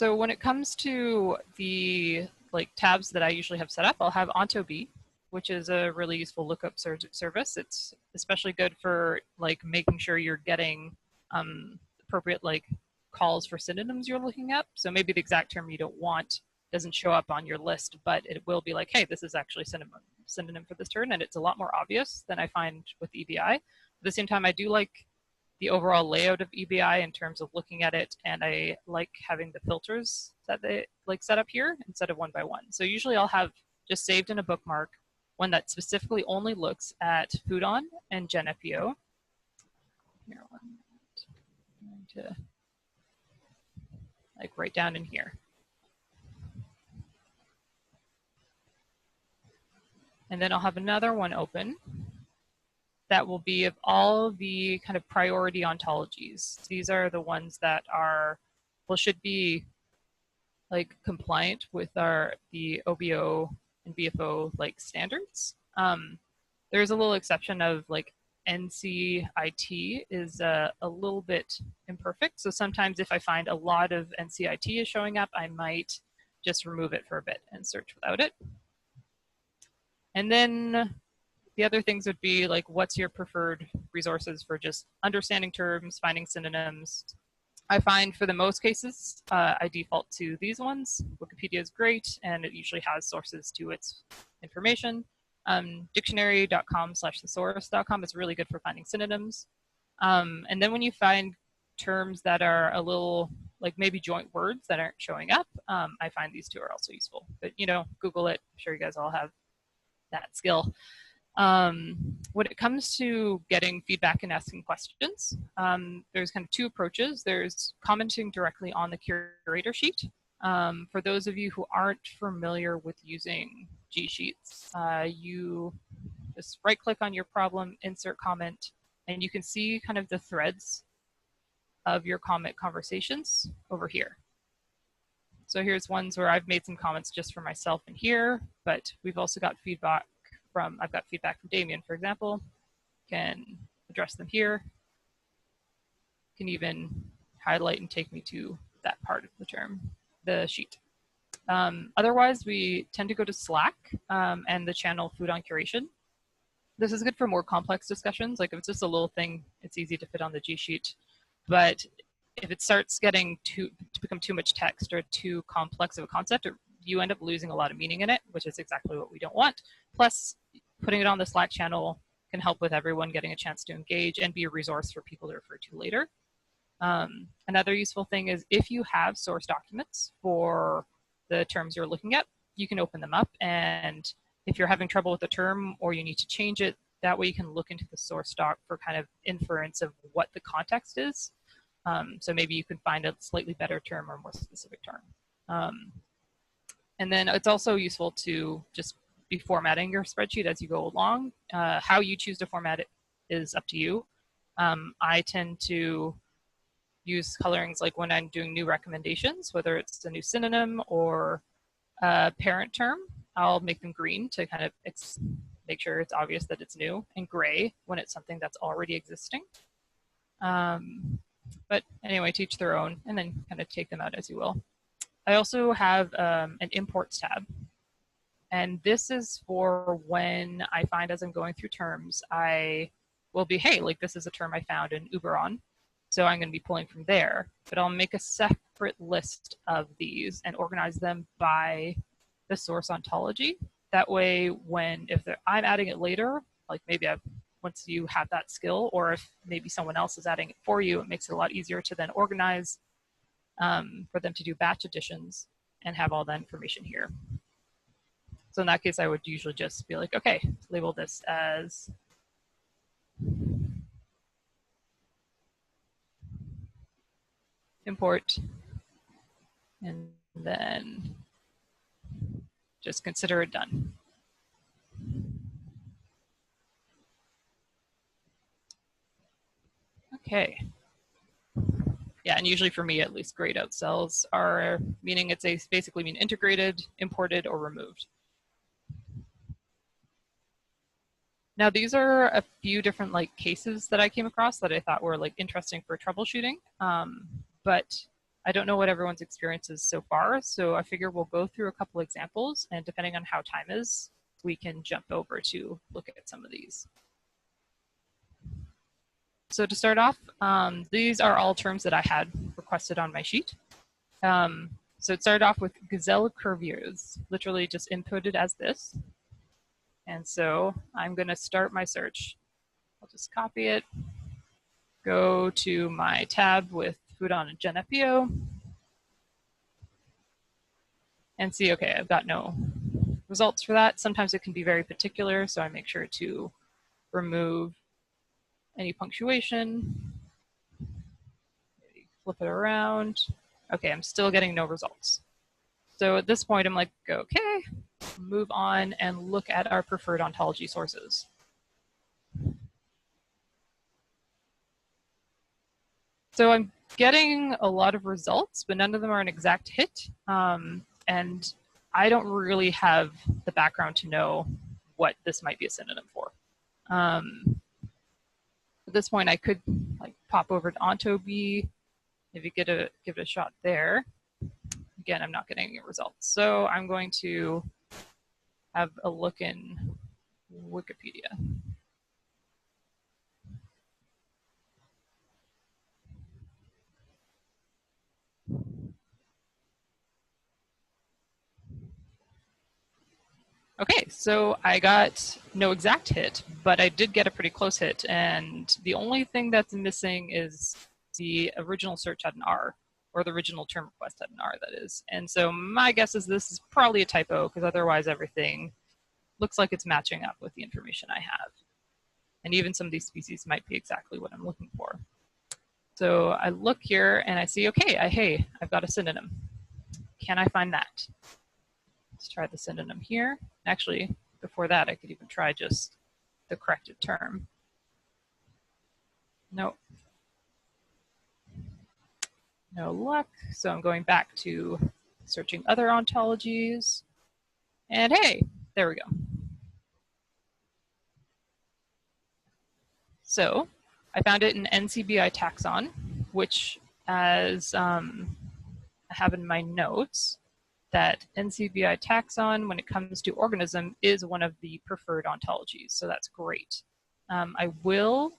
So when it comes to the tabs that I usually have set up, I'll have ontology, which is a really useful lookup service. It's especially good for making sure you're getting appropriate calls for synonyms you're looking up. So maybe the exact term you don't want doesn't show up on your list, but it will be like, hey, this is actually synonym for this term, and it's a lot more obvious than I find with EBI. At the same time, I do like the overall layout of EBI in terms of looking at it, and I like having the filters that they set up here instead of one by one. So usually I'll have just saved in a bookmark one that specifically only looks at Foodon and GenFEO. Here, I'm going to write down in here. And then I'll have another one open that will be of all the kind of priority ontologies. These are the ones that are, well, should be compliant with the OBO and BFO standards. There's a little exception of NCIT is a little bit imperfect. So sometimes if I find a lot of NCIT is showing up, I might just remove it for a bit and search without it. And then the other things would be what's your preferred resources for just understanding terms, finding synonyms. I find for the most cases, I default to these ones. Wikipedia is great, and it usually has sources to its information. Dictionary.com/thesaurus.com is really good for finding synonyms. And then when you find terms that are a little maybe joint words that aren't showing up, I find these two are also useful. But Google it. I'm sure you guys all have that skill. When it comes to getting feedback and asking questions, there's kind of two approaches. There's commenting directly on the curator sheet. For those of you who aren't familiar with using G Sheets, you just right-click on your problem, insert comment, and you can see kind of the threads of your comment conversations over here. So here's ones where I've made some comments just for myself in here, but we've also got feedback from, I've got feedback from Damien, for example. Can address them here. Can even highlight and take me to that part of the term, the sheet. Otherwise, we tend to go to Slack and the channel Foodon Curation. This is good for more complex discussions. If it's just a little thing, it's easy to fit on the G Sheet. But if it starts getting to become too much text or too complex of a concept, you end up losing a lot of meaning in it, which is exactly what we don't want. Plus, putting it on the Slack channel can help with everyone getting a chance to engage and be a resource for people to refer to later. Another useful thing is if you have source documents for the terms you're looking at, you can open them up. And if you're having trouble with the term or you need to change it, that way you can look into the source doc for kind of inference of what the context is. So maybe you can find a slightly better term or more specific term. And then it's also useful to just be formatting your spreadsheet as you go along. How you choose to format it is up to you. I tend to use colorings when I'm doing new recommendations, whether it's a new synonym or a parent term, I'll make them green to kind of make sure it's obvious that it's new, and gray when it's something that's already existing. But anyway, to each their own, and then kind of take them out as you will. I also have an imports tab. And this is for when I find as I'm going through terms, I will be, hey, this is a term I found in Uberon. So I'm going to be pulling from there. But I'll make a separate list of these and organize them by the source ontology. That way, if I'm adding it later, maybe once you have that skill, or if maybe someone else is adding it for you, it makes it a lot easier to then organize for them to do batch additions and have all that information here. So in that case, I would usually just be like, okay, label this as import, and then just consider it done. Okay. Yeah, and usually for me, at least, grayed out cells are meaning basically mean integrated, imported, or removed. Now, these are a few different cases that I came across that I thought were interesting for troubleshooting. But I don't know what everyone's experience is so far, so I figure we'll go through a couple examples, and depending on how time is, we can jump over to look at some of these. So to start off, these are all terms that I had requested on my sheet. So it started off with gazelle curviews, literally just inputted as this. And so I'm going to start my search. I'll just copy it, go to my tab with Foodon and GenFBO, and see, okay, I've got no results for that. Sometimes it can be very particular, so I make sure to remove any punctuation, maybe flip it around. Okay, I'm still getting no results. So at this point, I'm like, okay, move on and look at our preferred ontology sources. So I'm getting a lot of results, but none of them are an exact hit. And I don't really have the background to know what this might be a synonym for. At this point, I could like pop over to ontology, maybe give it a shot there. Again, I'm not getting any results. So I'm going to have a look in Wikipedia. Okay, so I got no exact hit, but I did get a pretty close hit, and the only thing that's missing is the original search had an R, or the original term request had an R, that is. And so my guess is this is probably a typo, because otherwise everything looks like it's matching up with the information I have. And even some of these species might be exactly what I'm looking for. So I look here and I see, okay, hey, I've got a synonym. Can I find that? Let's try the synonym here. Actually, before that, I could even try just the corrected term. Nope. No luck. So I'm going back to searching other ontologies. And hey, there we go. So I found it in NCBI taxon, which, as I have in my notes, that NCBI taxon, when it comes to organism, is one of the preferred ontologies. So that's great. I will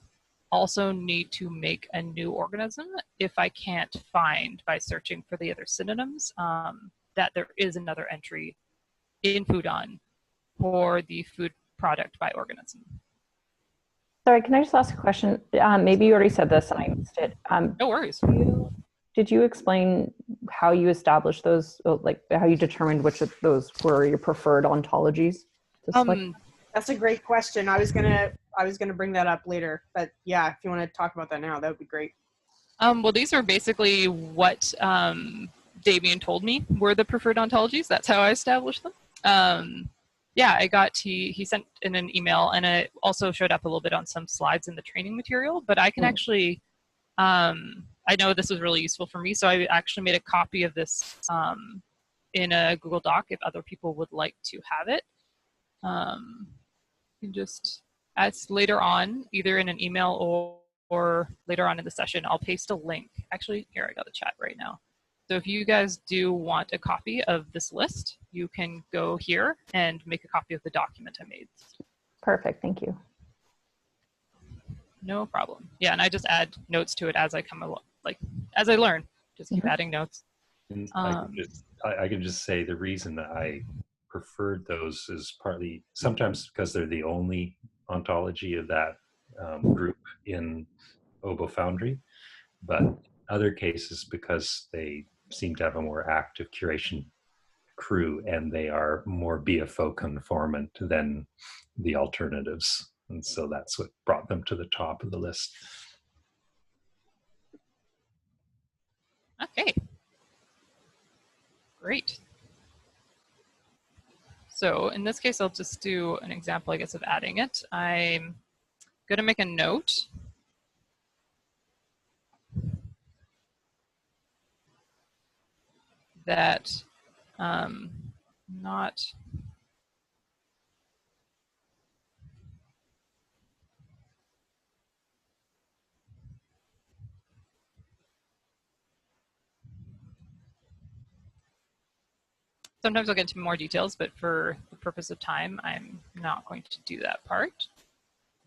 also need to make a new organism if I can't find, by searching for the other synonyms, that there is another entry in Foodon for the food product by organism. Sorry, can I just ask a question? Maybe you already said this and I missed it. No worries. Did you explain how you established those, like how you determined which of those were your preferred ontologies? That's a great question. I was gonna bring that up later, but yeah, if you want to talk about that now, that would be great. Well, these are basically what Damien told me were the preferred ontologies. That's how I established them. Yeah, he sent in an email, and it also showed up a little bit on some slides in the training material, but I can actually, I know this was really useful for me, so I actually made a copy of this in a Google Doc if other people would like to have it. You can just, as later on, either in an email or later on in the session, I'll paste a link. Actually, here, I got the chat right now. So if you guys do want a copy of this list, you can go here and make a copy of the document I made. Perfect, thank you. No problem. Yeah, and I just add notes to it as I come along, like as I learn, just keep adding notes. And I can just say the reason that I preferred those is partly sometimes because they're the only ontology of that group in OBOFoundry, but in other cases because they seem to have a more active curation crew and they are more BFO conformant than the alternatives. And so that's what brought them to the top of the list. Okay. Great. So in this case, I'll just do an example, I guess, of adding it. I'm going to make a note that not Sometimes I'll get into more details, but for the purpose of time, I'm not going to do that part.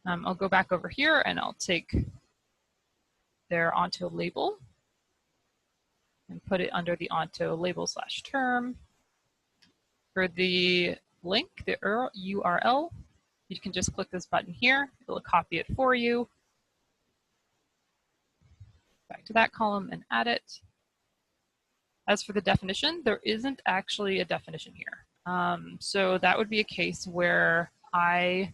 I'll go back over here and I'll take their onto label and put it under the onto label / term. For the link, the URL, you can just click this button here. It'll copy it for you. Back to that column and add it. As for the definition, there isn't actually a definition here. So that would be a case where I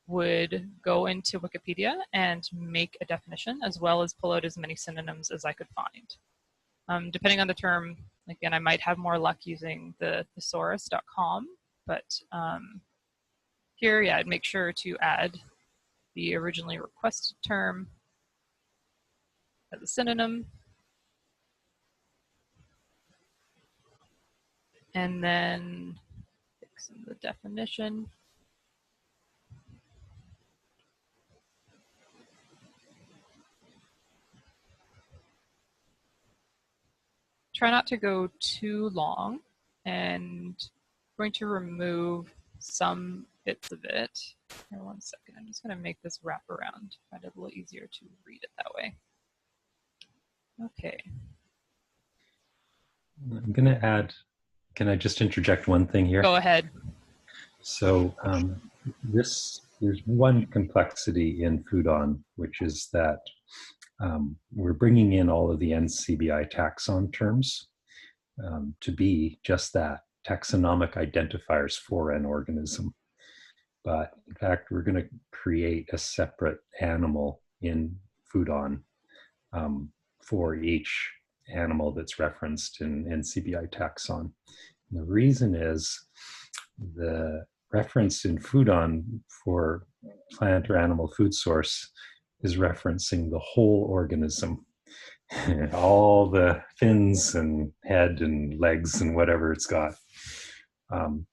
would go into Wikipedia and make a definition, as well as pull out as many synonyms as I could find. Depending on the term, again, I might have more luck using the thesaurus.com, but here, yeah, I'd make sure to add the originally requested term as a synonym. And then fix in the definition. Try not to go too long, and I'm going to remove some bits of it. Here, 1 second. I'm just going to make this wrap around. Find it a little easier to read it that way. Okay. I'm going to add, can I just interject one thing here? Go ahead. So there's one complexity in Foodon, which is that we're bringing in all of the NCBI taxon terms to be just that, taxonomic identifiers for an organism. But in fact, we're going to create a separate animal in Foodon for each animal that's referenced in NCBI taxon. And the reason is the reference in Foodon for plant or animal food source is referencing the whole organism, all the fins and head and legs and whatever it's got.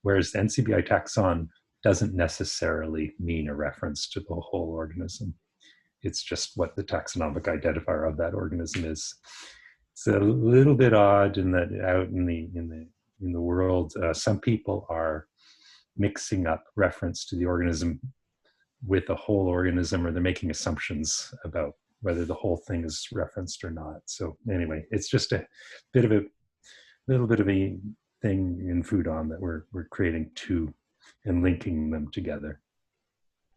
Whereas the NCBI taxon doesn't necessarily mean a reference to the whole organism. It's just what the taxonomic identifier of that organism is. It's a little bit odd in that out in the world, some people are mixing up reference to the organism with the whole organism, or they're making assumptions about whether the whole thing is referenced or not. So anyway, it's just a little bit of a thing in Foodon that we're creating two and linking them together.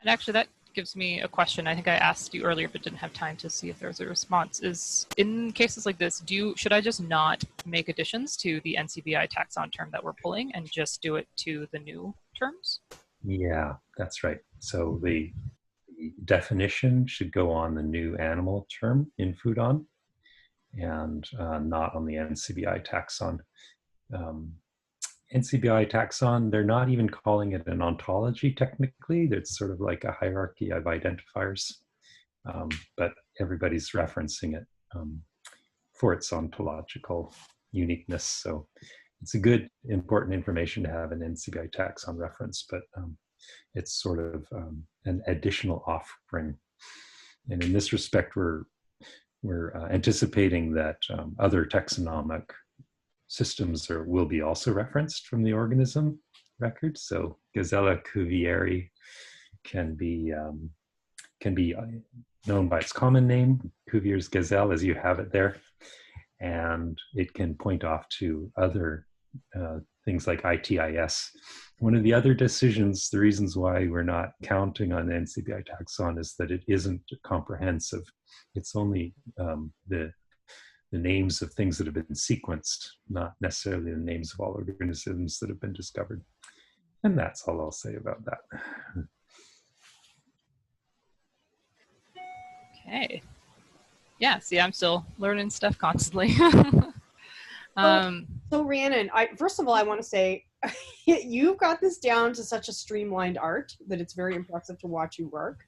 And actually that gives me a question. I think I asked you earlier, but didn't have time to see if there was a response. Is in cases like this, should I just not make additions to the NCBI taxon term that we're pulling and just do it to the new terms? Yeah, that's right. So the definition should go on the new animal term in Foodon and not on the NCBI taxon. NCBI taxon, they're not even calling it an ontology technically. It's sort of like a hierarchy of identifiers, but everybody's referencing it for its ontological uniqueness. So it's a good, important information to have an NCBI taxon reference, but it's sort of an additional offering. And in this respect, we're anticipating that other taxonomic systems will be also referenced from the organism record. So Gazella cuvieri can be known by its common name, Cuvier's gazelle, as you have it there, and it can point off to other things like ITIS. One of the other decisions, the reasons why we're not counting on NCBI taxon is that it isn't comprehensive. It's only the names of things that have been sequenced, not necessarily the names of all organisms that have been discovered. And that's all I'll say about that. Okay. Yeah, see, I'm still learning stuff constantly. So Rhiannon, first of all, I want to say you've got this down to such a streamlined art that it's very impressive to watch you work.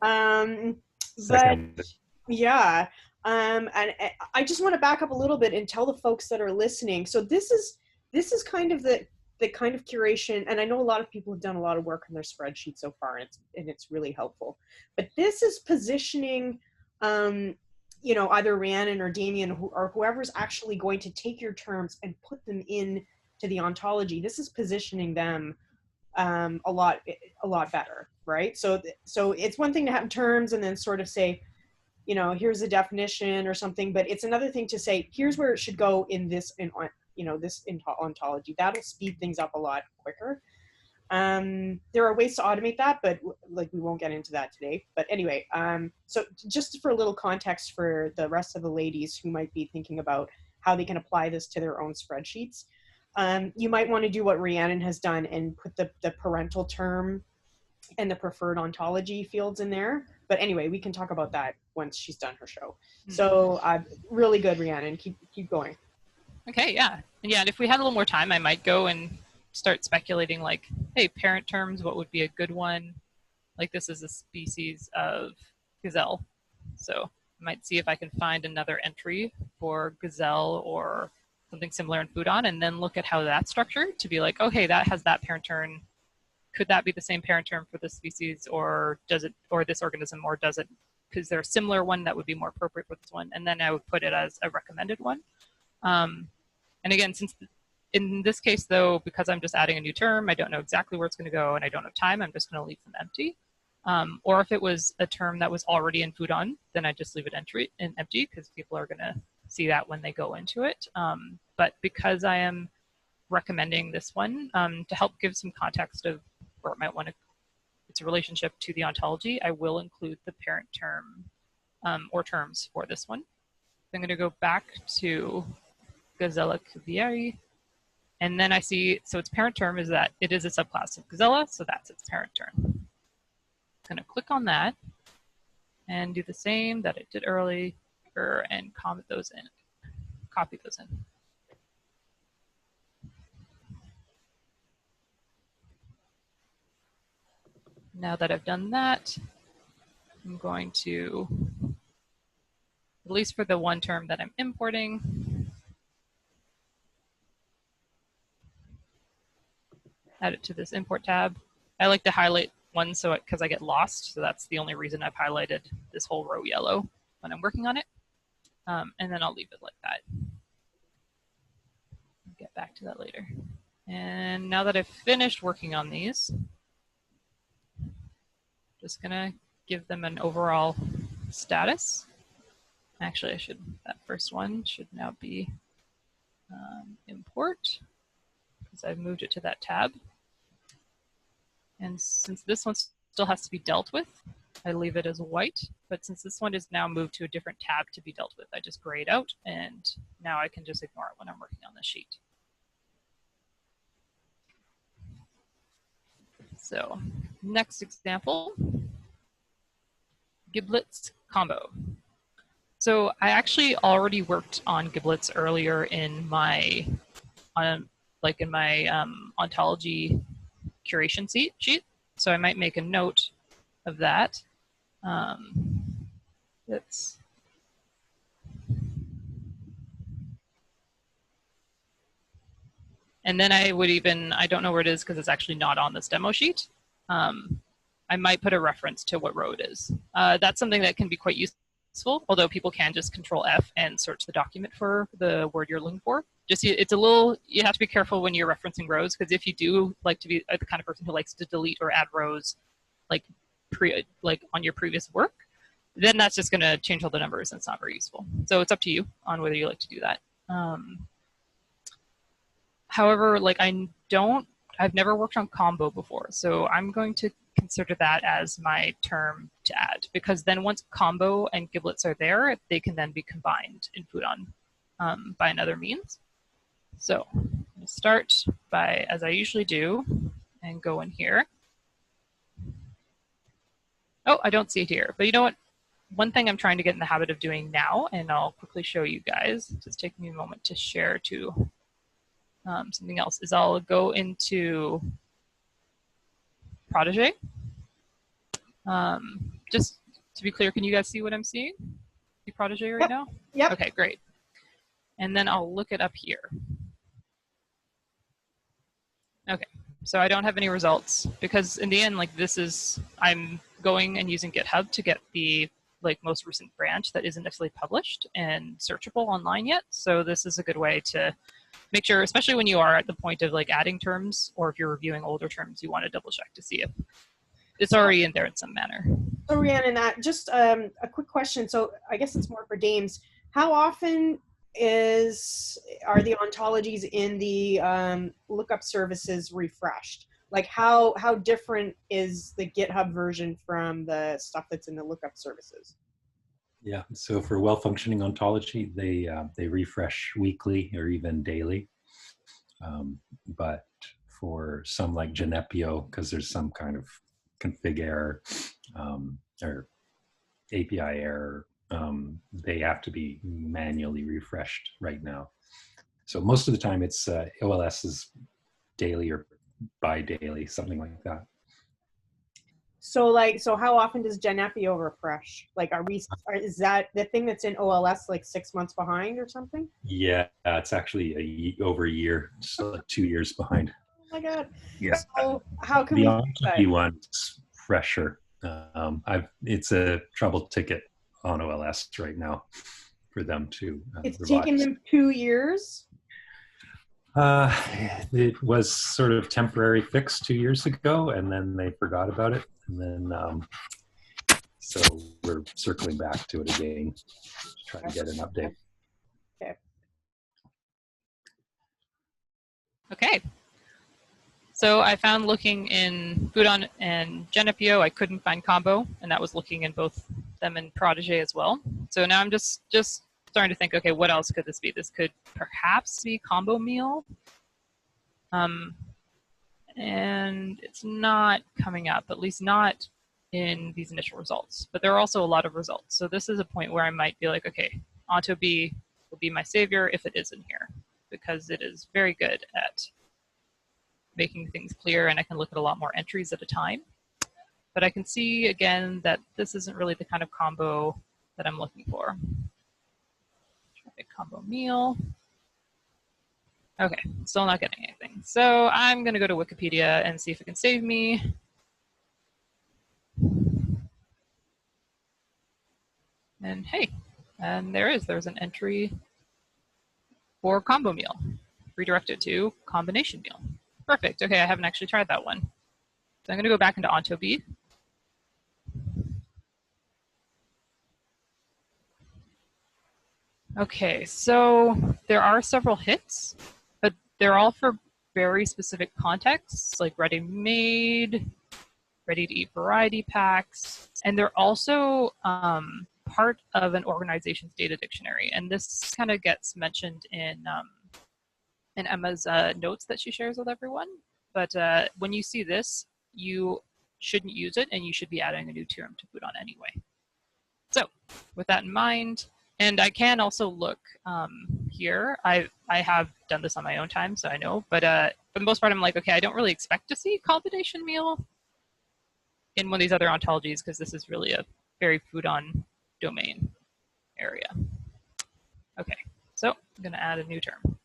But yeah, and I just want to back up a little bit and tell the folks that are listening. So this is kind of the kind of curation, and I know a lot of people have done a lot of work on their spreadsheet so far, and it's really helpful. But this is positioning, you know, either Rhiannon or Damien or whoever's actually going to take your terms and put them in to the ontology, this is positioning them a lot better, right? So it's one thing to have terms and then sort of say, you know, here's a definition or something, but it's another thing to say, here's where it should go in this, this ontology. That'll speed things up a lot quicker. There are ways to automate that, but like we won't get into that today. But anyway, so just for a little context for the rest of the ladies who might be thinking about how they can apply this to their own spreadsheets, you might want to do what Rhiannon has done and put the parental term and the preferred ontology fields in there. But anyway, we can talk about that once she's done her show. So really good, Rhiannon. Keep going. Okay, yeah. And if we had a little more time, I might go and start speculating like, hey, parent terms, what would be a good one? Like this is a species of gazelle. So I might see if I can find another entry for gazelle or something similar in Foodon, and then look at how that's structured to be like, okay, that has that parent term. Could that be the same parent term for this species, or does it, or this organism, or does it, because there's a similar one that would be more appropriate for this one, and then I would put it as a recommended one. And again, since in this case though, because I'm just adding a new term, I don't know exactly where it's going to go, and I don't have time, I'm just going to leave them empty. Or if it was a term that was already in Foodon, then I just leave it empty because people are going to see that when they go into it. But because I am recommending this one to help give some context of where it might want to, its relationship to the ontology, I will include the parent term or terms for this one. So I'm going to go back to Gazella cuvieri, and then I see, so its parent term is that it is a subclass of Gazella, so that's its parent term. I'm going to click on that and do the same that I did earlier and comment those in, copy those in. Now that I've done that, I'm going to, at least for the one term that I'm importing, add it to this import tab. I like to highlight one so because I get lost, so that's the only reason I've highlighted this whole row yellow when I'm working on it. And then I'll leave it like that. I'll get back to that later. And now that I've finished working on these, just gonna give them an overall status. Actually, that first one should now be import, because I've moved it to that tab. And since this one still has to be dealt with, I leave it as white. But since this one is now moved to a different tab to be dealt with, I just gray it out, and now I can just ignore it when I'm working on the sheet. So next example, giblets combo. So I actually already worked on giblets earlier in my, ontology curation sheet. So I might make a note of that. And then I would even, I don't know where it is because it's actually not on this demo sheet. I might put a reference to what row it is. That's something that can be quite useful, although people can just Control F and search the document for the word you're looking for. Just, it's a little, you have to be careful when you're referencing rows, because if you do like to be the kind of person who likes to delete or add rows like on your previous work, then that's just going to change all the numbers and it's not very useful. So it's up to you on whether you like to do that. However, I've never worked on combo before, so I'm going to consider that as my term to add, because then once combo and giblets are there, they can then be combined in Foodon by another means. So I'm going to start by, as I usually do, and go in here. Oh, I don't see it here, but you know what? One thing I'm trying to get in the habit of doing now, and I'll quickly show you guys, just take me a moment to share to something else, is I'll go into Protege. Just to be clear, can you guys see what I'm seeing? See Protege right now? Yep. Okay, great. And then I'll look it up here. Okay, so I don't have any results because in the end, like this is, I'm going and using GitHub to get the like most recent branch that isn't necessarily published and searchable online yet. So this is a good way to make sure, especially when you are at the point of like adding terms, or if you're reviewing older terms, you want to double check to see if it's already in there in some manner. So Rhiannon, just a quick question. So I guess it's more for dames. How often are the ontologies in the lookup services refreshed? Like how different is the GitHub version from the stuff that's in the lookup services? Yeah, so for well-functioning ontology, they refresh weekly or even daily. But for some like Genepio, because there's some kind of config error or API error, they have to be manually refreshed right now. So most of the time it's OLS is daily or bi-daily, something like that. So how often does Genepio refresh? Like, is that the thing that's in OLS like 6 months behind or something? Yeah, it's actually over a year, so like 2 years behind. Oh my God. Yeah. So how can the we fix that? one's fresher. It's a trouble ticket on OLS right now for them to It's revise. taken them 2 years? It was sort of temporary fix 2 years ago, and then they forgot about it. And then, so we're circling back to it again, trying to get an update. Okay. Okay. So I found looking in Budon and Genepio, I couldn't find combo, and that was looking in both them and Protege as well. So now I'm just starting to think, okay, what else could this be? This could perhaps be combo meal. And it's not coming up, at least not in these initial results. But there are also a lot of results. So this is a point where I might be like, okay, OntoB will be my savior if it is in here, because it is very good at making things clear, and I can look at a lot more entries at a time. But I can see, again, that this isn't really the kind of combo that I'm looking for. Traffic combo meal. Okay, still not getting anything. So I'm going to go to Wikipedia and see if it can save me. And hey, and there's an entry for combo meal, redirected to combination meal. Perfect. Okay, I haven't actually tried that one. So I'm going to go back into OntoB. Okay, so there are several hits, but they're all for very specific contexts, like ready-made, ready-to-eat variety packs, and they're also part of an organization's data dictionary. And this kind of gets mentioned in Emma's notes that she shares with everyone. But when you see this, you shouldn't use it, and you should be adding a new term to Budon anyway. So with that in mind, and I can also look here. I have done this on my own time, so I know. But for the most part, I'm like, okay, I don't really expect to see combination meal in one of these other ontologies, because this is really a very Budon domain area. Okay, so I'm going to add a new term.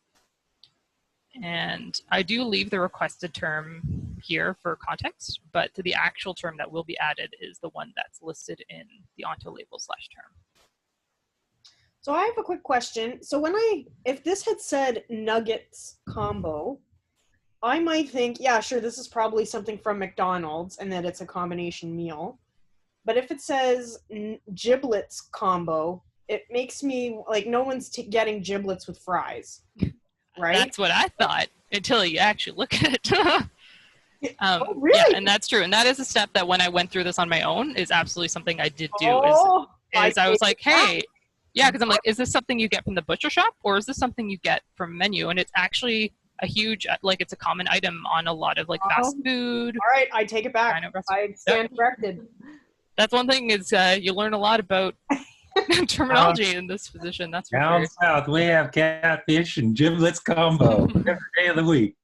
And I do leave the requested term here for context, but the actual term that will be added is the one that's listed in the ontolabel/term. So I have a quick question. So if this had said nuggets combo, I might think, yeah, sure, this is probably something from McDonald's and that it's a combination meal. But if it says giblets combo, it makes me like no one's getting giblets with fries, right? That's what I thought until you actually look at it. Oh, really? Yeah, and that's true. And that is a step that when I went through this on my own is absolutely something I did do. I was like, hey, yeah, because I'm like, is this something you get from the butcher shop, or is this something you get from menu? And it's actually a huge, like, it's a common item on a lot of like fast food. All right, I take it back. I stand corrected. That's one thing is you learn a lot about terminology in this position. That's for Down sure. south, we have catfish and giblets combo every day of the week.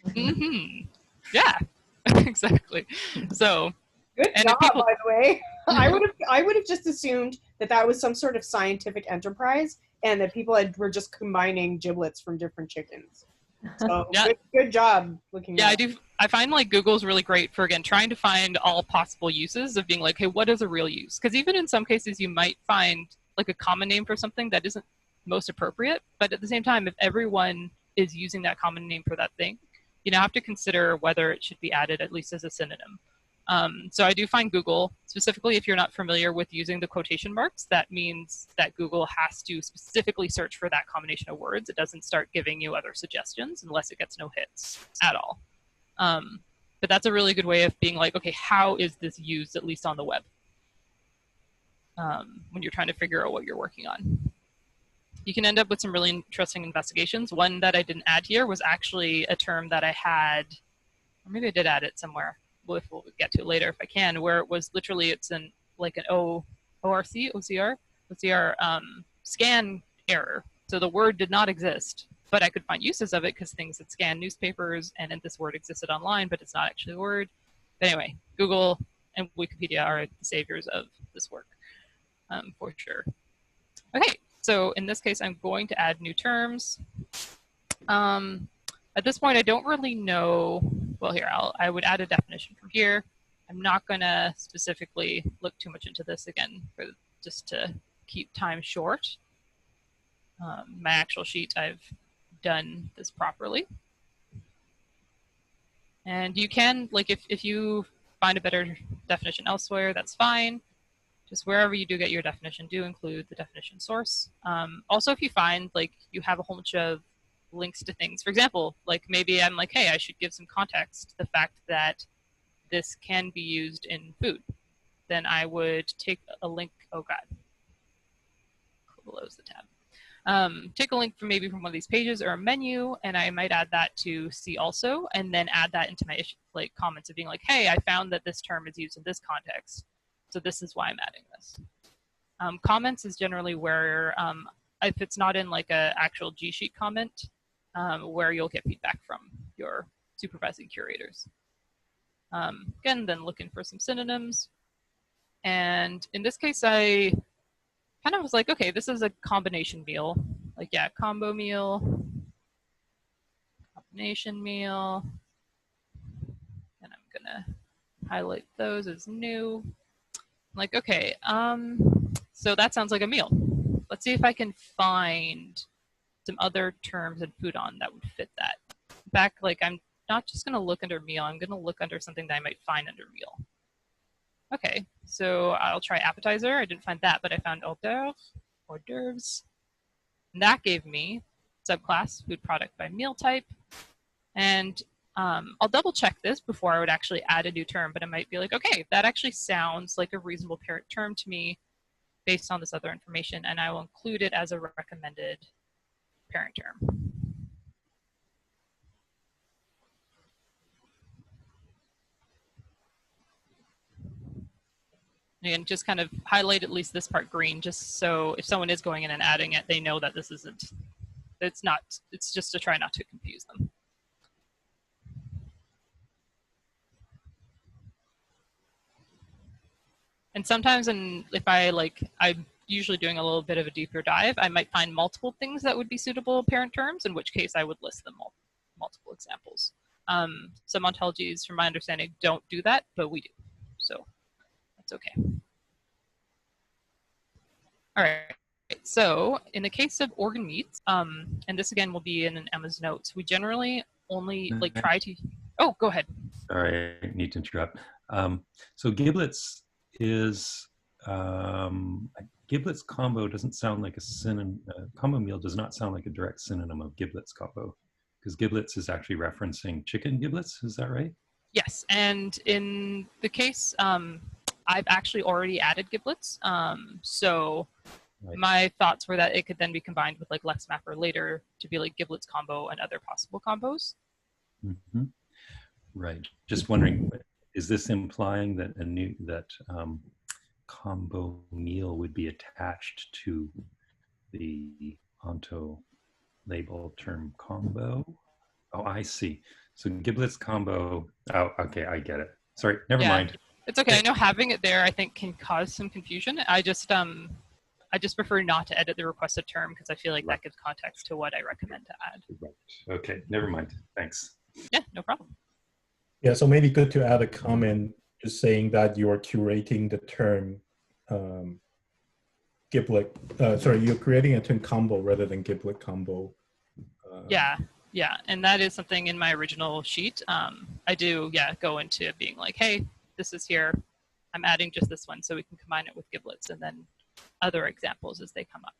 Mm-hmm. Yeah, exactly. So good job, by the way. I would have just assumed that was some sort of scientific enterprise and that people were just combining giblets from different chickens. So yeah. good job looking. Yeah, at I find like Google's really great for, again, trying to find all possible uses of being like, hey, what is a real use? Because even in some cases, you might find like a common name for something that isn't most appropriate. But at the same time, if everyone is using that common name for that thing, you now have to consider whether it should be added at least as a synonym. So I do find Google, specifically if you're not familiar with using the quotation marks, that means that Google has to specifically search for that combination of words. It doesn't start giving you other suggestions unless it gets no hits at all. But that's a really good way of being like, okay, how is this used, at least on the web, when you're trying to figure out what you're working on. You can end up with some really interesting investigations. One that I didn't add here was actually a term that I had, or maybe I did add it somewhere, we'll get to it later if I can, where it was literally, it's an OCR scan error. So the word did not exist, but I could find uses of it because things that scan newspapers, and then this word existed online, but it's not actually a word. But anyway, Google and Wikipedia are the saviors of this work, for sure. Okay, so in this case, I'm going to add new terms. At this point, I don't really know. Well, here, I would add a definition from here. I'm not going to specifically look too much into this again, just to keep time short. My actual sheet, I've done this properly. And you can, like, if you find a better definition elsewhere, that's fine. Just wherever you do get your definition, do include the definition source. Also, if you find, like, you have a whole bunch of links to things. For example, like maybe I'm like, hey, I should give some context to the fact that this can be used in food. Then I would take a link, oh God, close the tab. Take a link from maybe from one of these pages or a menu, and I might add that to see also, and then add that into my like comments of being like, hey, I found that this term is used in this context, so this is why I'm adding this. Comments is generally where, if it's not in like a actual G Sheet comment, where you'll get feedback from your supervising curators. Again, then looking for some synonyms. And in this case, I kind of was like, okay, this is a combination meal. Like, yeah, combo meal, combination meal. And I'm gonna highlight those as new. Like, okay, so that sounds like a meal. Let's see if I can find some other terms in Foodon that would fit that. In fact, like, I'm not just gonna look under meal, I'm gonna look under something that I might find under meal. Okay, so I'll try appetizer. I didn't find that, but I found hors d'oeuvres. And that gave me subclass food product by meal type. And I'll double check this before I would actually add a new term, but I might be like, okay, that actually sounds like a reasonable parent term to me based on this other information, and I will include it as a recommended parent term. And just kind of highlight at least this part green, just so if someone is going in and adding it, they know that this isn't, it's just to try not to confuse them. And sometimes, if I'm usually doing a little bit of a deeper dive, I might find multiple things that would be suitable parent terms, in which case I would list them multiple examples. Some ontologies, from my understanding, don't do that, but we do. So that's okay. All right. So in the case of organ meats, and this again will be in Emma's notes, we generally only try to. Oh, go ahead. Sorry, I need to interrupt. So giblets is giblets combo doesn't sound like a synonym. Combo meal does not sound like a direct synonym of giblets combo, because giblets is actually referencing chicken giblets. Is that right? Yes, and in the case, I've actually already added giblets. So right. My thoughts were that it could then be combined with like LexMapper later to be like giblets combo and other possible combos. Mm-hmm. Right. Just wondering, is this implying that combo meal would be attached to the onto label term combo? Oh, I see. So giblets combo. Oh, okay, I get it. Sorry, never mind. It's okay. I know having it there, I think, can cause some confusion. I just prefer not to edit the requested term because I feel like that gives context to what I recommend to add. Right. Okay, never mind. Thanks. Yeah, no problem. Yeah, so maybe good to add a comment just saying that you're curating the term giblet, sorry, you're creating a term combo rather than giblet combo. Yeah, yeah, and that is something in my original sheet. I do, yeah, go into being like, hey, this is here. I'm adding just this one so we can combine it with giblets and then other examples as they come up.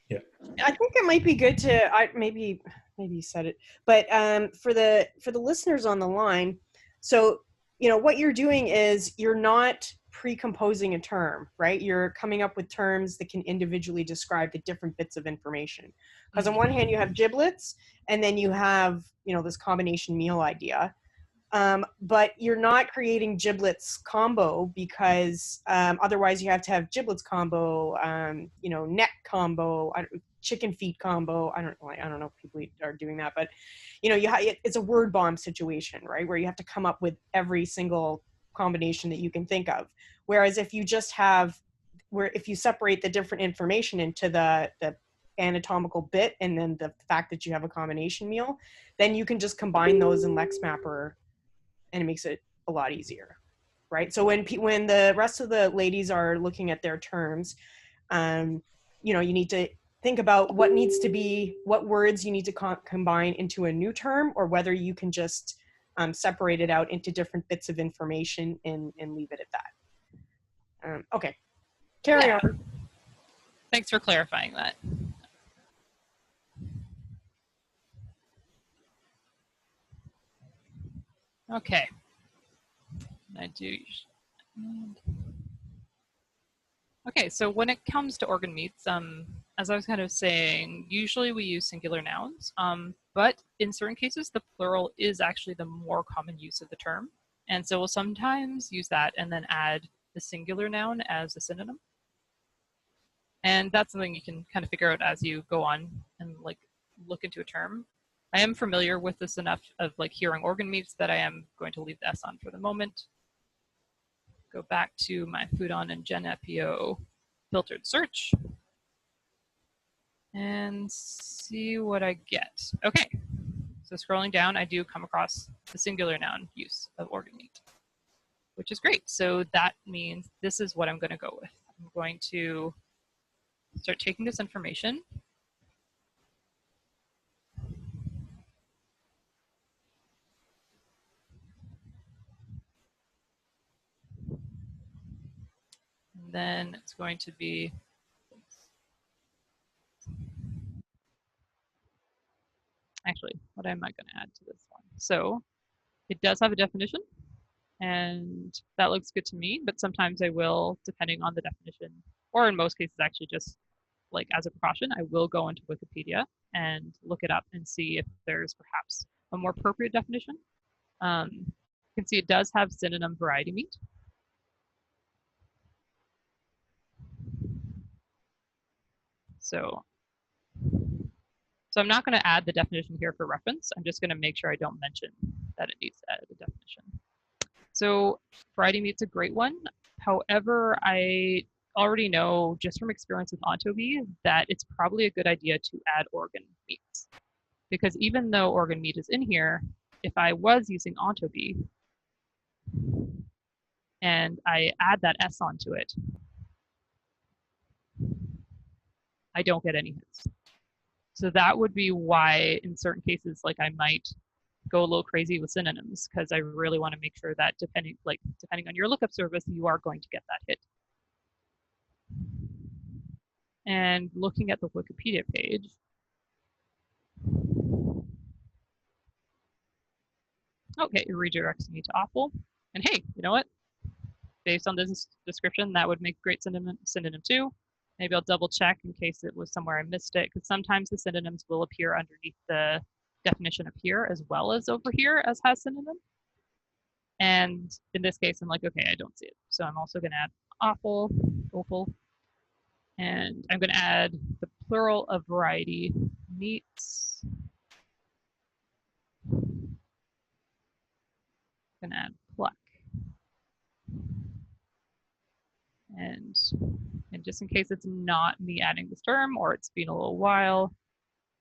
Yeah. I think it might be good to maybe you said it, but for the listeners on the line, so what you're doing is you're not pre-composing a term, right? You're coming up with terms that can individually describe the different bits of information. Because on one hand you have giblets, and then you have this combination meal idea. But you're not creating giblets combo because otherwise you have to have giblets combo, neck combo, chicken feet combo. I don't know if people are doing that, but it's a word bomb situation, right? Where you have to come up with every single combination that you can think of. Whereas if you just have, if you separate the different information into the anatomical bit and then the fact that you have a combination meal, then you can just combine those in LexMapper, and it makes it a lot easier, right? So when the rest of the ladies are looking at their terms, you need to think about what words you need to combine into a new term, or whether you can just separate it out into different bits of information and leave it at that. Okay, carry on. Thanks for clarifying that. Okay. I do. Okay, so when it comes to organ meats, as I was kind of saying, usually we use singular nouns, but in certain cases, the plural is actually the more common use of the term. And so we'll sometimes use that and then add the singular noun as a synonym. And that's something you can kind of figure out as you go on and look into a term. I am familiar with this enough of hearing organ meats that I am going to leave the S on for the moment. Go back to my Foodon and GenEpio filtered search and see what I get. Okay, so scrolling down, I do come across the singular noun use of organ meat, which is great. So that means this is what I'm going to go with. I'm going to start taking this information . And then it's going to be, actually, what am I going to add to this one? So it does have a definition, and that looks good to me, but sometimes I will, depending on the definition, or in most cases actually just as a precaution, I will go into Wikipedia and look it up and see if there's perhaps a more appropriate definition. You can see it does have synonym variety meat. So I'm not going to add the definition here for reference. I'm just going to make sure I don't mention that it needs to add a definition. So variety meat's a great one. However, I already know just from experience with ontology that it's probably a good idea to add organ meats. Because even though organ meat is in here, if I was using ontology and I add that S onto it, I don't get any hits. So that would be why in certain cases, I might go a little crazy with synonyms, because I really want to make sure that depending on your lookup service, you are going to get that hit. And looking at the Wikipedia page, okay, it redirects me to awful. And hey, you know what? Based on this description, that would make a great synonym too. Maybe I'll double check in case it was somewhere I missed it, because sometimes the synonyms will appear underneath the definition up here as well as over here as has synonym. And in this case, I'm like, okay, I don't see it. So I'm also going to add awful, and I'm going to add the plural of variety meats. I'm going to add pluck. And just in case it's not me adding this term or it's been a little while,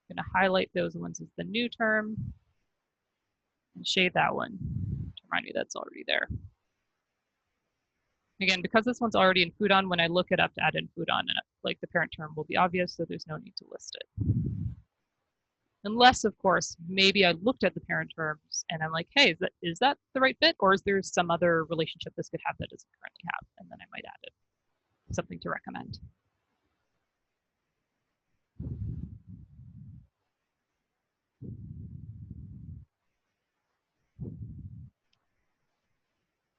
I'm going to highlight those ones as the new term and shade that one to remind me that's already there. Again, because this one's already in Foodon, when I look it up to add in Foodon, like the parent term will be obvious, so there's no need to list it. Unless, of course, maybe I looked at the parent terms and I'm like, hey, is that the right fit? Or is there some other relationship this could have that doesn't currently have? And then I might add it. Something to recommend.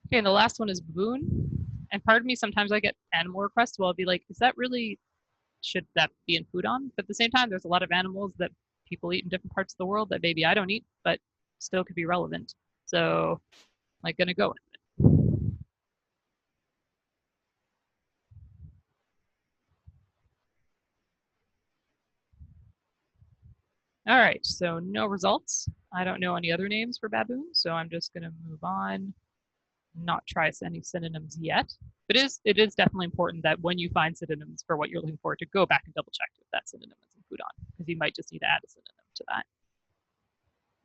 Okay, and the last one is baboon. And part of me, sometimes I get animal requests. Well, I'll be like, is that really, should that be in Foodon? But at the same time, there's a lot of animals that people eat in different parts of the world that maybe I don't eat, but still could be relevant. So I'm like gonna go with it. All right, so no results. I don't know any other names for baboon, so I'm just gonna move on, not try any synonyms yet. But it is definitely important that when you find synonyms for what you're looking for, to go back and double check if that synonym is in Foodon, because you might just need to add a synonym to that.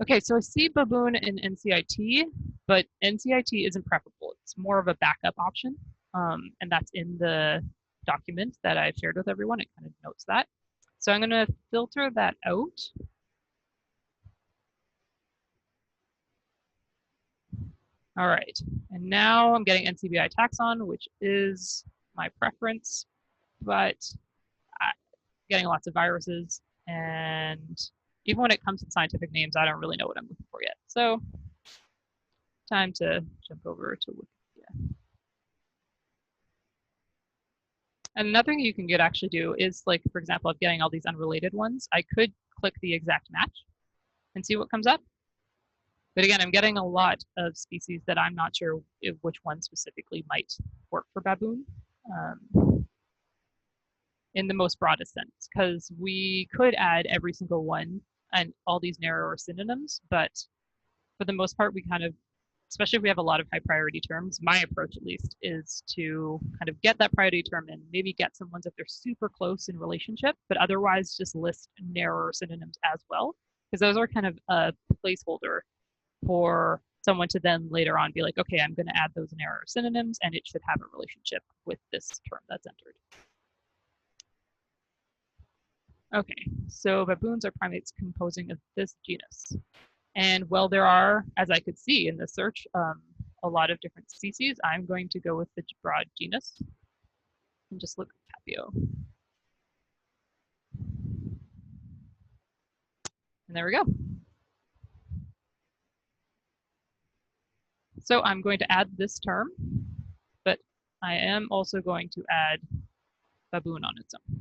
Okay, so I see baboon in NCIT, but NCIT isn't preferable. It's more of a backup option, and that's in the document that I've shared with everyone. It kind of notes that. So I'm going to filter that out. All right, and now I'm getting NCBI taxon, which is my preference, but I'm getting lots of viruses, and even when it comes to scientific names, I don't really know what I'm looking for yet. So time to jump over to Wikipedia. And another thing you can actually do is, like, for example, of getting all these unrelated ones, I could click the exact match and see what comes up. But again, I'm getting a lot of species that I'm not sure which one specifically might work for baboon in the most broadest sense, because we could add every single one and all these narrower synonyms, but for the most part, we kind of, especially if we have a lot of high priority terms, my approach at least is to kind of get that priority term and maybe get some ones if they're super close in relationship, but otherwise just list narrower synonyms as well, because those are kind of a placeholder for someone to then later on be like, okay, I'm going to add those narrower synonyms and it should have a relationship with this term that's entered. Okay, so baboons are primates composing of this genus. And well, there are, as I could see in the search, a lot of different species. I'm going to go with the broad genus and just look at Capio. And there we go. So I'm going to add this term, but I am also going to add baboon on its own.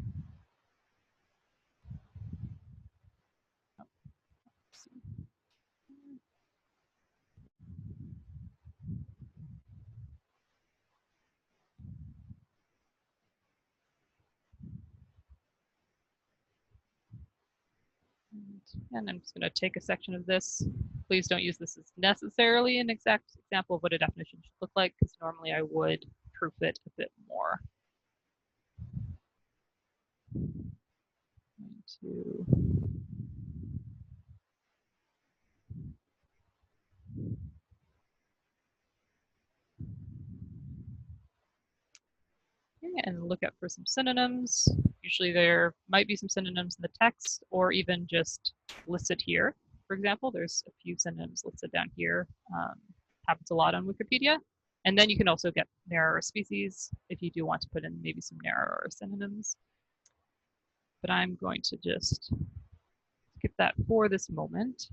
And I'm just going to take a section of this. Please don't use this as necessarily an exact example of what a definition should look like, because normally I would proof it a bit more. And look up for some synonyms. Usually there might be some synonyms in the text or even just listed here. For example, there's a few synonyms listed down here. Happens a lot on Wikipedia. And then you can also get narrower species if you do want to put in maybe some narrower synonyms. But I'm going to just skip that for this moment.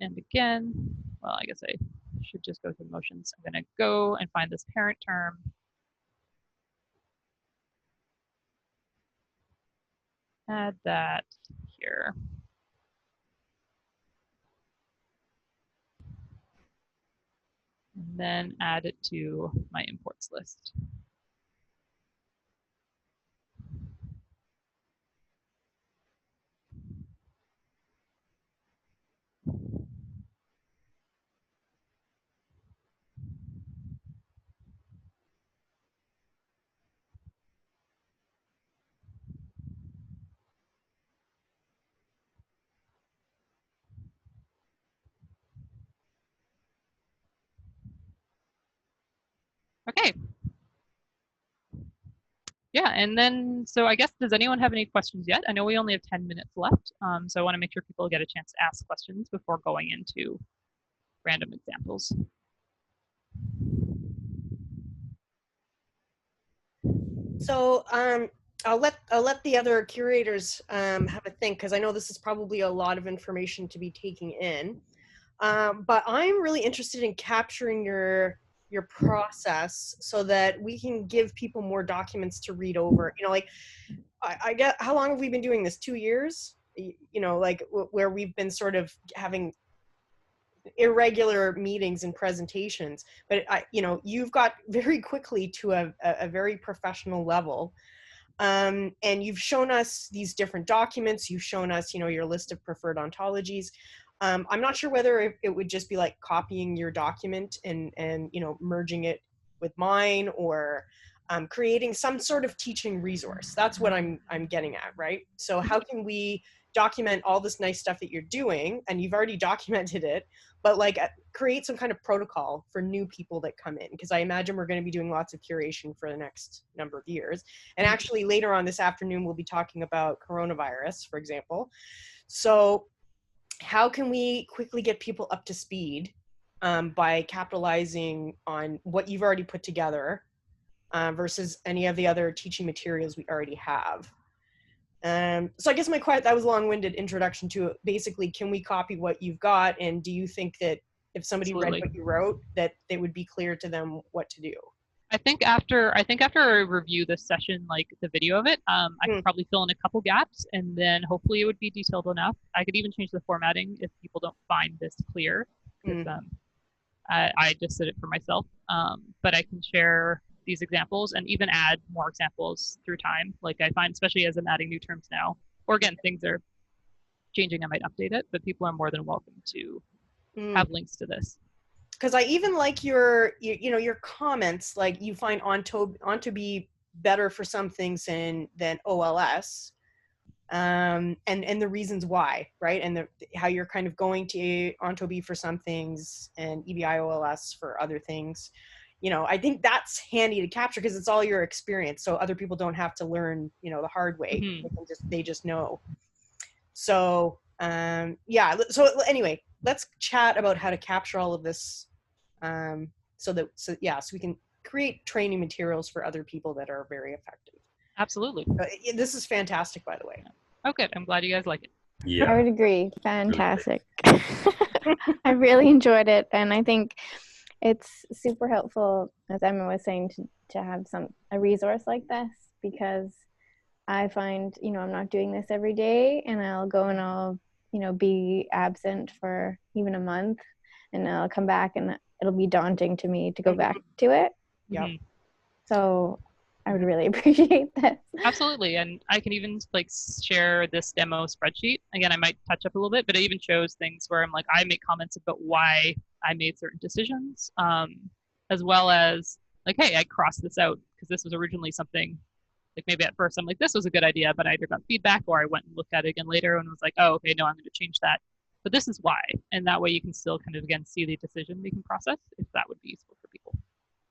And again, well, I guess I should just go through the motions. I'm going to go and find this parent term. Add that here. And then add it to my imports list. Okay. Yeah, and then, so I guess, does anyone have any questions yet? I know we only have 10 minutes left, so I want to make sure people get a chance to ask questions before going into random examples. So I'll let the other curators have a think, because I know this is probably a lot of information to be taking in. But I'm really interested in capturing your process so that we can give people more documents to read over. You know, like I get, how long have we been doing this? 2 years? You know, like where we've been sort of having irregular meetings and presentations, but you know, you've got very quickly to a very professional level. And you've shown us these different documents. You've shown us, you know, your list of preferred ontologies. I'm not sure whether it would just be like copying your document and you know, merging it with mine, or creating some sort of teaching resource. That's what I'm getting at, right? So how can we document all this nice stuff that you're doing, and you've already documented it, but like create some kind of protocol for new people that come in, because I imagine we're going to be doing lots of curation for the next number of years. And actually later on this afternoon we'll be talking about coronavirus, for example. So how can we quickly get people up to speed by capitalizing on what you've already put together versus any of the other teaching materials we already have? So I guess that was a long-winded introduction to it. Basically, can we copy what you've got? And do you think that if somebody read what you wrote, that it would be clear to them what to do? I think after I review this session, like the video of it, I could probably fill in a couple gaps, and then hopefully it would be detailed enough. I could even change the formatting if people don't find this clear. I just did it for myself, but I can share these examples and even add more examples through time. Like I find, especially as I'm adding new terms now, or again, things are changing, I might update it, but people are more than welcome to have links to this. Because I even like your comments, like you find onto be better for some things than OLS, and the reasons why, right? And how you're kind of going to onto be for some things and EBI OLS for other things. You know, I think that's handy to capture because it's all your experience, so other people don't have to learn, you know, the hard way. They just know. So yeah. So anyway, let's chat about how to capture all of this, so we can create training materials for other people that are very effective. Absolutely. This is fantastic, by the way. Oh, good. I'm glad you guys like it. Yeah, I would agree. Fantastic. I really enjoyed it, and I think it's super helpful, as Emma was saying, to have a resource like this, because I find, you know, I'm not doing this every day, and I'll go and I'll, you know, be absent for even a month, and I'll come back and it'll be daunting to me to go back to it. Yeah. So I would really appreciate this. Absolutely. And I can even like share this demo spreadsheet. Again, I might touch up a little bit, but it even shows things where I'm like, I make comments about why I made certain decisions, as well as like, hey, I crossed this out because this was originally something, like maybe at first I'm like, this was a good idea, but I either got feedback or I went and looked at it again later and was like, oh, okay, no, I'm going to change that. But this is why. And that way you can still kind of, again, see the decision-making process, if that would be useful for people.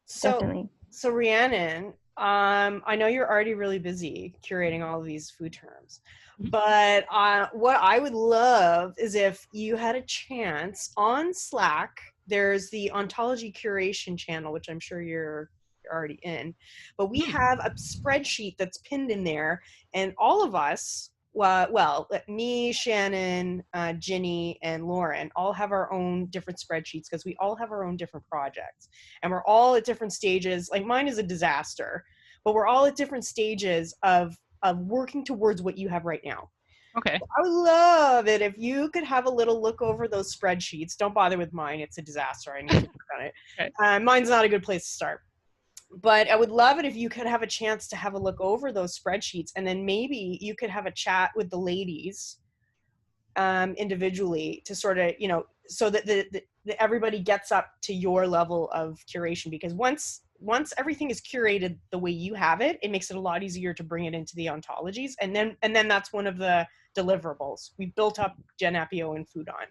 So Rhiannon, I know you're already really busy curating all of these food terms, but what I would love is if you had a chance on Slack. There's the ontology curation channel, which I'm sure you're already in, but we have a spreadsheet that's pinned in there, and all of us, well, me, Shannon, Ginny, and Lauren all have our own different spreadsheets because we all have our own different projects, and we're all at different stages. Like mine is a disaster, but we're all at different stages of working towards what you have right now. Okay. I would love it if you could have a little look over those spreadsheets. Don't bother with mine; it's a disaster. I need to work on it. Okay. Mine's not a good place to start. But I would love it if you could have a chance to have a look over those spreadsheets, and then maybe you could have a chat with the ladies individually to sort of, you know, so that everybody gets up to your level of curation. Because once everything is curated the way you have it, it makes it a lot easier to bring it into the ontologies. And then that's one of the deliverables. We built up Gen Appio and Foodon.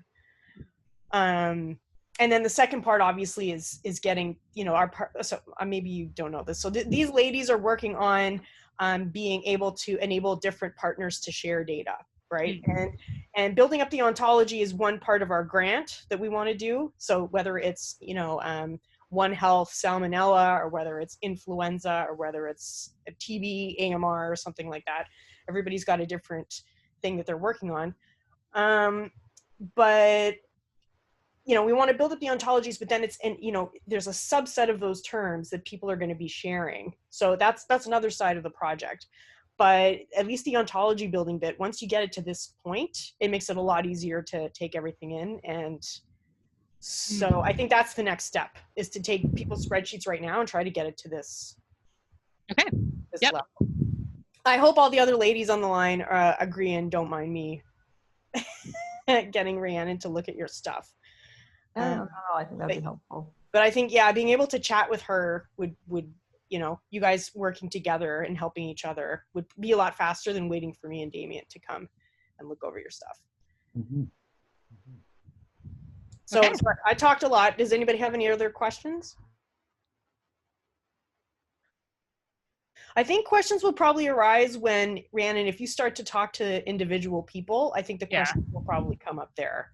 and then the second part obviously is getting, you know, our part. So maybe you don't know this. So these ladies are working on being able to enable different partners to share data, right? And building up the ontology is one part of our grant that we want to do. So whether it's, you know, One Health salmonella, or whether it's influenza, or whether it's a TB, AMR, or something like that, everybody's got a different thing that they're working on. But you know, we want to build up the ontologies, but then it's, and you know, there's a subset of those terms that people are going to be sharing. So that's another side of the project. But at least the ontology building bit, once you get it to this point, it makes it a lot easier to take everything in. And so I think that's the next step, is to take people's spreadsheets right now and try to get it to this, this level. I hope all the other ladies on the line agree and don't mind me getting Rhiannon to look at your stuff. No, I think that'd be helpful. But I think, yeah, being able to chat with her would, you know, you guys working together and helping each other would be a lot faster than waiting for me and Damien to come and look over your stuff. So sorry, I talked a lot. Does anybody have any other questions? I think questions will probably arise when, Rhiannon, if you start to talk to individual people, I think the questions will probably come up there.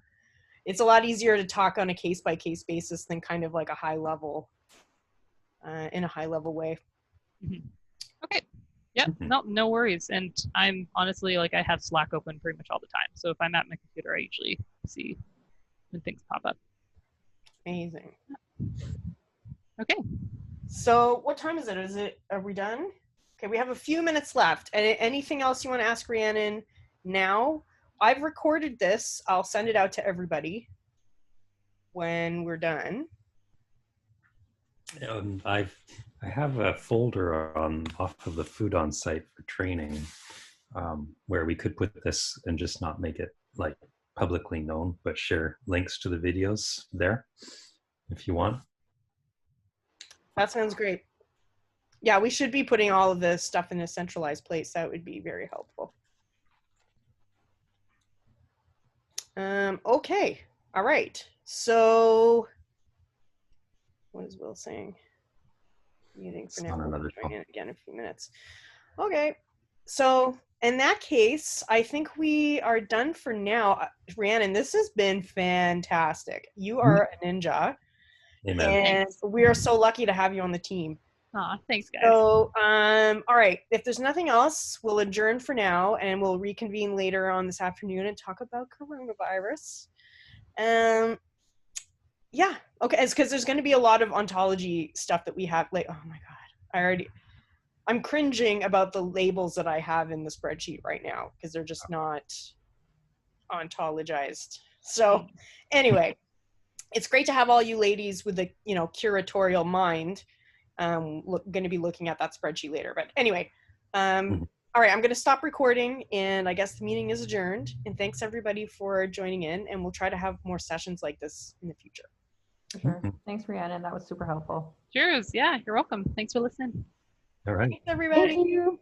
It's a lot easier to talk on a case-by-case basis than kind of like a high level, in a high level way. Okay. Yep. No worries. And I'm honestly, like, I have Slack open pretty much all the time. So if I'm at my computer, I usually see when things pop up. Amazing. Okay. So what time is it? Are we done? Okay, we have a few minutes left. Anything else you want to ask Rhiannon now? I've recorded this. I'll send it out to everybody when we're done. I have a folder off of the Food On site for training, where we could put this and just not make it like publicly known, but share links to the videos there if you want. That sounds great. Yeah, we should be putting all of this stuff in a centralized place. That would be very helpful. Okay. All right. So what is Will saying? Muting for now. We'll join in again in a few minutes. Okay. So in that case, I think we are done for now. Rhiannon, this has been fantastic. You are a ninja. Amen. And we are so lucky to have you on the team. Aw, thanks, guys. So, all right. If there's nothing else, we'll adjourn for now, and we'll reconvene later on this afternoon and talk about coronavirus. Yeah. Okay. It's because there's going to be a lot of ontology stuff that we have. Like, oh my God, I'm cringing about the labels that I have in the spreadsheet right now because they're just not ontologized. So, anyway, it's great to have all you ladies with the, you know, curatorial mind. Going to be looking at that spreadsheet later. But anyway, all right, I'm going to stop recording, and I guess the meeting is adjourned. And thanks everybody for joining in, and we'll try to have more sessions like this in the future. Sure. Thanks, Rhiannon. That was super helpful. Cheers. Yeah, you're welcome. Thanks for listening. All right. Thanks, everybody. Thank you.